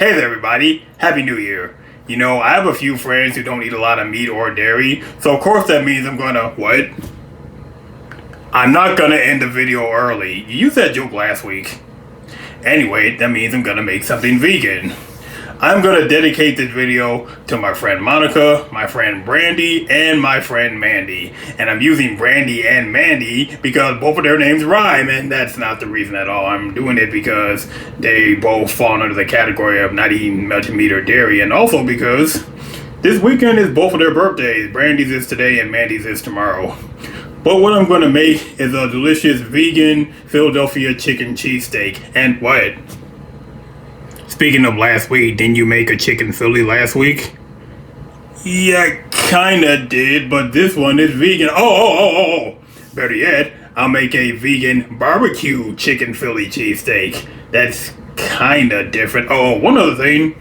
Hey there everybody, Happy New Year. You know, I have a few friends who don't eat a lot of meat or dairy, so of course that means I'm gonna, what? I'm not gonna end the video early. You used that joke last week. Anyway, that means I'm gonna make something vegan. I'm gonna dedicate this video to my friend Monica, my friend Brandy, and my friend Mandy. And I'm using Brandy and Mandy because both of their names rhyme, and that's not the reason at all. I'm doing it because they both fall under the category of not eating much meat or dairy, and also because this weekend is both of their birthdays. Brandy's is today and Mandy's is tomorrow. But what I'm gonna make is a delicious vegan Philadelphia chicken cheesesteak. And what? Speaking of last week, didn't you make a chicken Philly last week? Yeah, kinda did, but this one is vegan. Oh. Better yet, I'll make a vegan barbecue chicken Philly cheesesteak. That's kinda different. Oh, one other thing,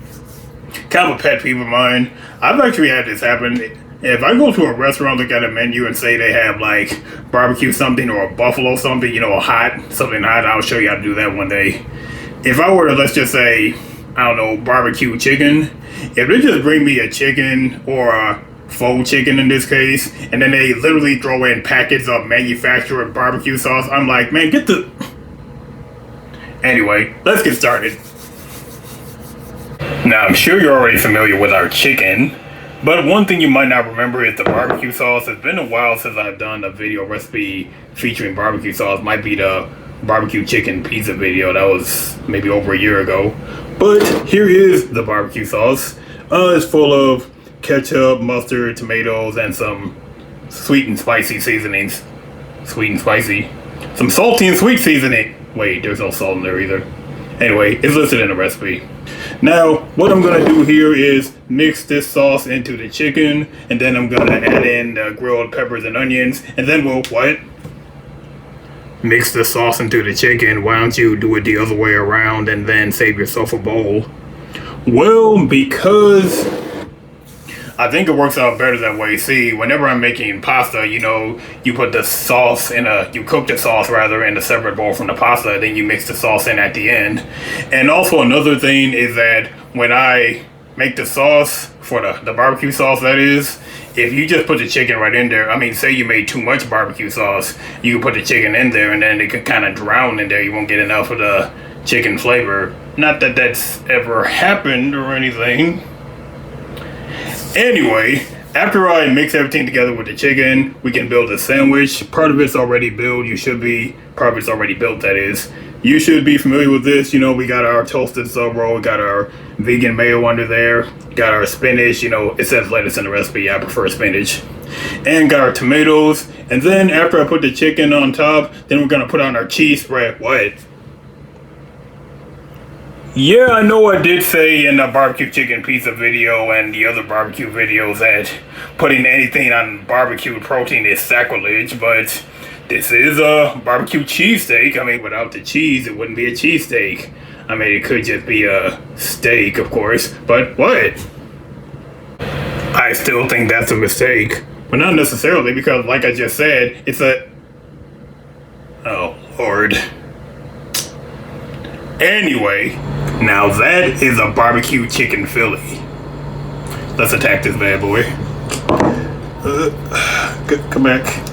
kind of a pet peeve of mine. I've actually had this happen. If I go to a restaurant, look at a menu and say they have like barbecue something or a buffalo something, you know, something hot, I'll show you how to do that one day. If I were to, let's just say, I don't know, barbecue chicken, if they just bring me a chicken or a faux chicken in this case, and then they literally throw in packets of manufactured barbecue sauce, I'm like, man, get the... Anyway, let's get started. Now, I'm sure you're already familiar with our chicken, but one thing you might not remember is the barbecue sauce. It's been a while since I've done a video recipe featuring barbecue sauce. Might be the barbecue chicken pizza video. That was maybe over a year ago. But here is the barbecue sauce. It's full of ketchup, mustard, tomatoes, and some sweet and spicy seasonings. Sweet and spicy. Some salty and sweet seasoning. Wait, there's no salt in there either. Anyway, it's listed in the recipe. Now, what I'm going to do here is mix this sauce into the chicken, and then I'm going to add in the grilled peppers and onions, and then we'll, what? Mix the sauce into the chicken. Why don't you do it the other way around and then save yourself a bowl? Well, because I think it works out better that way. See, whenever I'm making pasta, you know, you put the sauce you cook the sauce rather in a separate bowl from the pasta, then you mix the sauce in at the end. And also another thing is that when I make the sauce for the barbecue sauce, that is, if you just put the chicken right in there, I mean, say you made too much barbecue sauce, you can put the chicken in there and then it could kind of drown in there. You won't get enough of the chicken flavor. Not that that's ever happened or anything. Anyway, after I mix everything together with the chicken, we can build a sandwich. Part of it's already built. Part of it's already built, that is. You should be familiar with this. You know, we got our toasted sub roll, we got our vegan mayo under there, got our spinach, you know, it says lettuce in the recipe, I prefer spinach. And got our tomatoes. And then after I put the chicken on top, then we're gonna put on our cheese spread. What? Yeah, I know I did say in the barbecue chicken pizza video and the other barbecue videos that putting anything on barbecue protein is sacrilege, but this is a barbecue cheesesteak. I mean, without the cheese, it wouldn't be a cheesesteak. I mean, it could just be a steak, of course, but what? I still think that's a mistake, but not necessarily because, like I just said, it's a... Oh, Lord. Anyway, now that is a barbecue chicken Philly. Let's attack this bad boy. Come back.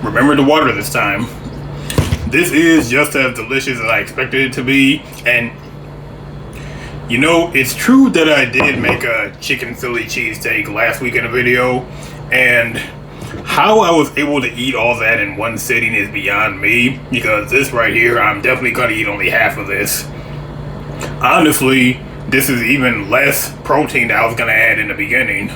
Remember the water this time. This is just as delicious as I expected it to be, and you know, it's true that I did make a chicken Philly cheesesteak last week in a video, and how I was able to eat all that in one sitting is beyond me, because this right here, I'm definitely gonna eat only half of this. Honestly, this is even less protein that I was gonna add in the beginning.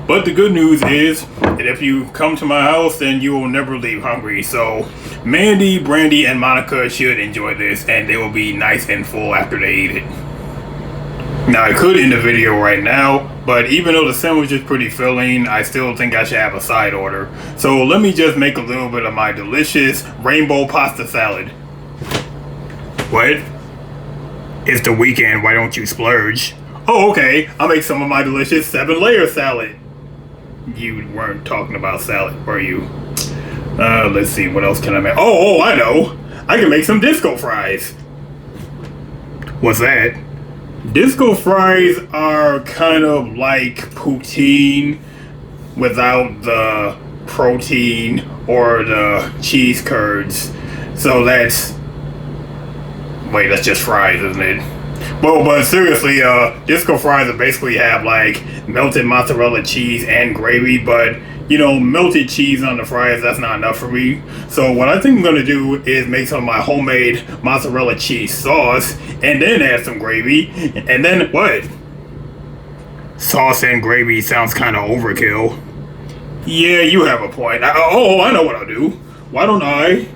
But the good news is that if you come to my house, then you will never leave hungry. So Mandy, Brandy, and Monica should enjoy this, and they will be nice and full after they eat it. Now I could end the video right now, but even though the sandwich is pretty filling, I still think I should have a side order. So let me just make a little bit of my delicious rainbow pasta salad. What? It's the weekend, why don't you splurge? Oh, okay, I'll make some of my delicious 7-layer salad. You weren't talking about salad, were you? Let's see, what else can I make? Oh, I know! I can make some disco fries. What's that? Disco fries are kind of like poutine without the protein or the cheese curds. So that's just fries, isn't it? Well, but seriously, disco fries are basically have like melted mozzarella cheese and gravy, but you know, melted cheese on the fries, that's not enough for me. So what I think I'm gonna do is make some of my homemade mozzarella cheese sauce and then add some gravy. And then what? Sauce and gravy sounds kind of overkill. Yeah, you have a point. I know what I'll do. Why don't I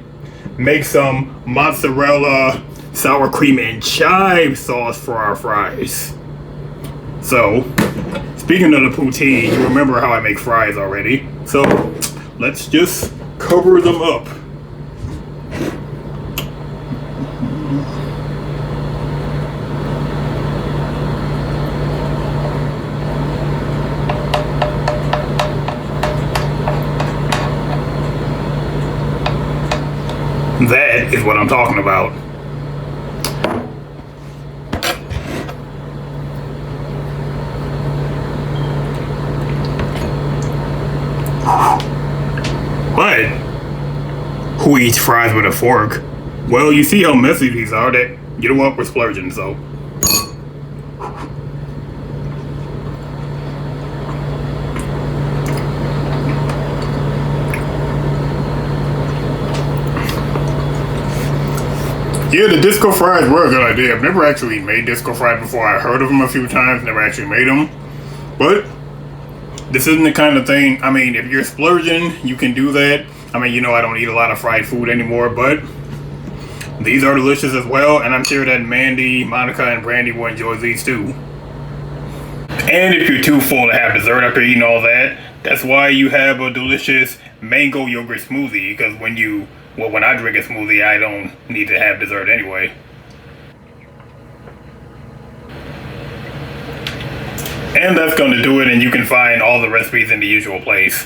make some mozzarella sour cream and chive sauce for our fries? So, speaking of the poutine, you remember how I make fries already. So, let's just cover them up. That is what I'm talking about. But who eats fries with a fork? Well, you see how messy these are. That you know what, we're splurging, so. Yeah, the disco fries were a good idea. I've never actually made disco fries before. I heard of them a few times, never actually made them. But this isn't the kind of thing, I mean, if you're splurging, you can do that. I mean, you know, I don't eat a lot of fried food anymore, but these are delicious as well, and I'm sure that Mandy, Monica, and Brandy will enjoy these too. And if you're too full to have dessert after eating all that, that's why you have a delicious mango yogurt smoothie, because when I drink a smoothie, I don't need to have dessert anyway. And that's going to do it, and you can find all the recipes in the usual place.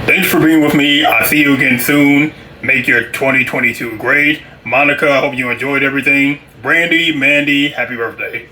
Thanks for being with me. I'll see you again soon. Make your 2022 great. Monica, I hope you enjoyed everything. Brandy, Mandy, happy birthday.